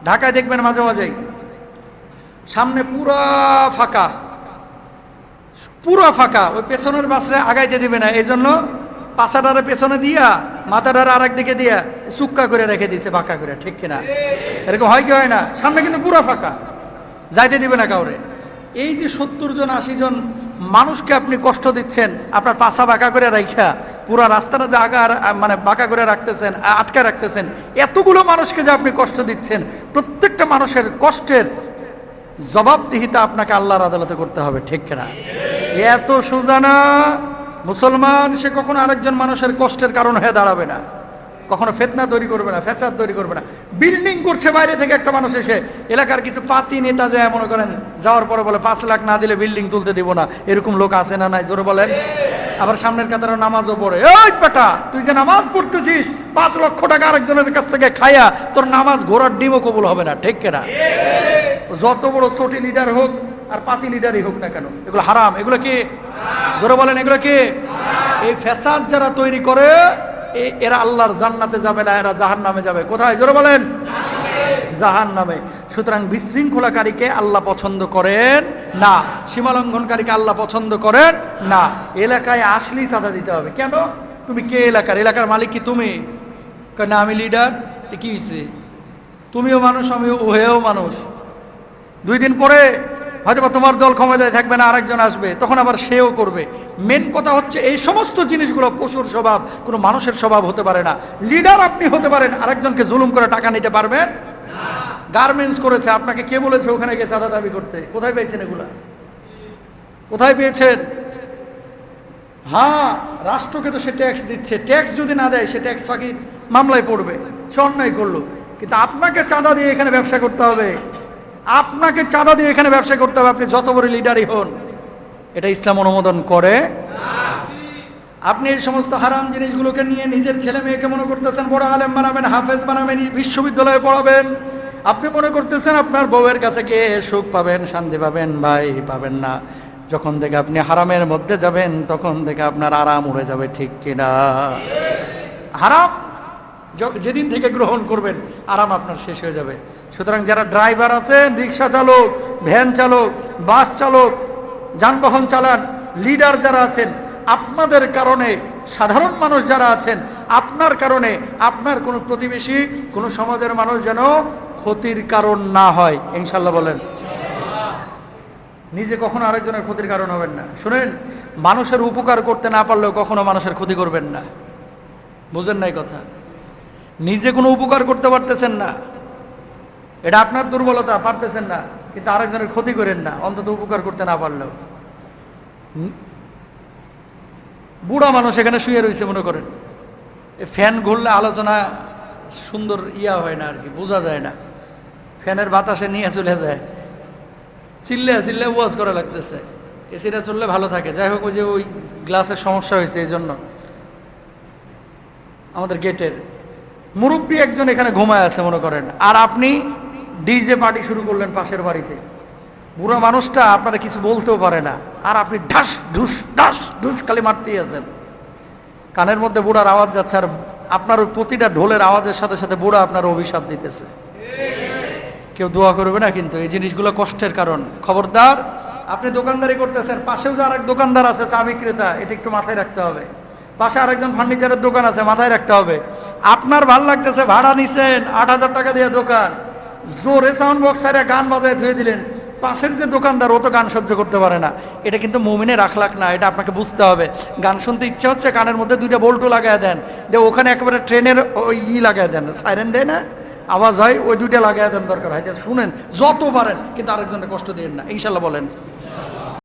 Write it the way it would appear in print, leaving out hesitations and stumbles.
ঢাকায় দেখবেন মাঝে মাঝে সামনে পুরা ফাঁকা, পুরা ফাঁকা, ওই পেছনের বাসরে আগাইতে দিবে না, এই জন্য পাছাটারে পেছনে দিয়া মাথাটারে আর একদিকে দিয়া চুক্কা করে রেখে দিছে বাঁকা করে, ঠিক কিনা? এরকম হয় কি হয় না? সামনে কিন্তু পুরা ফাঁকা, যাইতে দিবে না কাউরে। এই যে 70 জন 80 জন মানুষকে আপনি কষ্ট দিচ্ছেন, আপনার পাছা বাঁকা করে রাখা পুরা রাস্তাটা যে আগা মানে বাঁকা করে রাখতেছেন, আটকা রাখতেছেন, এতগুলো মানুষকে যে আপনি কষ্ট দিচ্ছেন, প্রত্যেকটা মানুষের কষ্টের জবাবদিহিতা আপনাকে আল্লাহর আদালতে করতে হবে, ঠিক কিনা? এত সুজানা মুসলমান সে কখনো আরেকজন মানুষের কষ্টের কারণ হয়ে দাঁড়াবে না, কখনো ফিতনা তৈরি করবে না, ফ্যাসাদ তৈরি করবে না। বিল্ডিং করছে বাইরে থেকে একটা মানুষ এসে, এলাকার কিছু পাতি নেতা যায় মনে করেন যাওয়ার পরে বলে 5 লাখ না দিলে বিল্ডিং তুলতে দিব না, এরকম লোক আছে না নাই? জোরে বলেন। আবার সামনের কাতারে নামাজও পড়ে। এই বেটা, তুই যে নামাজ পড়তেছিস 5 লক্ষ টাকা আরেকজনের কাছ থেকে খাইয়া তোর নামাজ ঘোড়ার ডিমও কবুল হবে না, ঠিক কিনা? যত বড় চটি লিডার হোক আর পাতি লিডারই হোক না কেন, এগুলো হারাম। এগুলো কি? জোরে বলেন, এগুলো কি? এই ফ্যাসাদ যারা তৈরি করে এরা আল্লাহর জান্নাতে যাবে না, এরা জাহান্নামে যাবে। কোথায়? জোরে বলেন, জাহান্নামে। সুতরাং বিশৃঙ্খলাকারীকে আল্লাহ পছন্দ করেন না, সীমালঙ্ঘনকারীকে আল্লাহ পছন্দ করেন না। এলাকায় আসলেই চাঁদা দিতে হবে। কেন? তুমি কে? এলাকার মালিক কি তুমি? না আমি লিডার। কি হয়েছে? তুমিও মানুষ, আমিও, ওহেও মানুষ। 2 দিন পরে হয়তো তোমার দল ক্ষমতায় থাকবে না, আরেকজন আসবে, তখন আবার সেও করবে। মেন কথা হচ্ছে এই সমস্ত জিনিসগুলো পশুর স্বভাব, কোনো মানুষের স্বভাব হতে পারে না। লিডার আপনি হতে পারেন, আরেকজনকে জুলুম করে টাকা নিতে পারবেন? গার্মেন্টস করেছে, আপনাকে কে বলেছে ওখানে গিয়ে চাঁদা দাবি করতে? কোথায় পেয়েছেন এগুলা? কোথায় পেয়েছেন? হ্যাঁ, রাষ্ট্রকে তো সে ট্যাক্স দিচ্ছে, ট্যাক্স যদি না দেয় সে ট্যাক্স ফাঁকি মামলায় পড়বে, সে অন্যায় করলো। কিন্তু আপনাকে চাঁদা দিয়ে এখানে ব্যবসা করতে হবে, আপনাকে চাঁদা দিয়ে এখানে ব্যবসা করতে হবে, আপনি যত বড় লিডারই হন। এটা ইসলাম অনুমোদন করে। আপনি এই সমস্ত হারাম জিনিসগুলোকে নিয়ে নিজের ছেলে মেয়েকে মনে করতেছেন বড় আলেম বানাবেন, হাফেজ বানাবেন, বিশ্ববিদ্যালয়ে পড়াবেন। আপনি মনে করতেছেন আপনার বউয়ের কাছে গিয়ে সুখ পাবেন, শান্তি পাবেন। ভাই, পাবেন না। যখন থেকে আপনি হারামের মধ্যে যাবেন তখন থেকে আপনার আরাম উড়ে যাবে, ঠিক কিনা? হারাম যেদিন থেকে গ্রহণ করবেন আরাম আপনার শেষ হয়ে যাবে। সুতরাং যারা ড্রাইভার আছেন, রিক্সা চালক, ভ্যান চালক, বাস চালক, যানবাহন চালান, লিডার যারা আছেন, আপনাদের কারণে সাধারণ মানুষ যারা আছেন, আপনার কারণে আপনার কোনো প্রতিবেশী, কোনো সমাজের মানুষ যেন ক্ষতির কারণ না হয়, ইনশাআল্লাহ বলেন। নিজে কখনো আরেকজনের ক্ষতির কারণ হবেন না। শুনেন, মানুষের উপকার করতে না পারলেও কখনো মানুষের ক্ষতি করবেন না। বুঝেন নাই কথা? নিজে কোনো উপকার করতে পারতেছেন না, এটা আপনার দুর্বলতা, পারতেছেন না, কিন্তু আরেকজনের ক্ষতি করেন না, অন্তত উপকার করতে না পারলেও। বুড়া মানুষ এখানে শুয়ে রয়েছে মনে করেন, ফ্যান ঘুরলে আলোচনা সুন্দর হয় না আর কি, বোঝা যায় না, ফ্যানের বাতাসে নিয়ে চলে যায়, চিল্লে চিল্লে ওয়াজ করা লাগতেছে। এসিটা চললে ভালো থাকে। যাই হোক, ওই যে ওই গ্লাসের সমস্যা হয়েছে, এই জন্য আমাদের গেটের মুরব্বী একজন এখানে ঘুমায় আছে মনে করেন, আর আপনি ডিজে পার্টি শুরু করলেন পাশের বাড়িতে। বুড়া মানুষটা আপনারা কিছু বলতেও পারে না, আর আপনি ঢাস ঢুস ঢাস ঢুস খালি মারতেই আছেন। কানের মধ্যে বুড়ার আওয়াজ যাচ্ছে, আর আপনার ওই প্রতিটা ঢোলের আওয়াজের সাথে সাথে বুড়া আপনার অভিশাপ দিতেছে। কেউ দোয়া করবে না, কিন্তু এই জিনিসগুলো কষ্টের কারণ। খবরদার, আপনি দোকানদারি করতেছেন, পাশেও যে আরেক দোকানদার আছে চা বিক্রেতা, এটা একটু মাথায় রাখতে হবে। পাশে আরেকজন ফার্নিচারের দোকান আছে, মাথায় রাখতে হবে। আপনার ভাল লাগতেছে, ভাড়া নিছেন 8,000 টাকা দিয়ে দোকান, জোরে সাউন্ড বক্সারে গান বাজায় ধুয়ে দিলেন। পাশের যে দোকানদার, ও তো গান সহ্য করতে পারে না। এটা কিন্তু মুমিনের আখলাক না, এটা আপনাকে বুঝতে হবে। গান শুনতে ইচ্ছা হচ্ছে, কানের মধ্যে 2টা বল্টু লাগায় দেন, যে ওখানে একেবারে ট্রেনের ওই লাগায় দেন, সাইরেন দেয় না, আওয়াজ হয়, ওই 2টা লাগায় দেন, দরকার হয় শুনেন যত পারেন, কিন্তু আরেকজনের কষ্ট দিন না, ইনশাল্লাহ বলেন।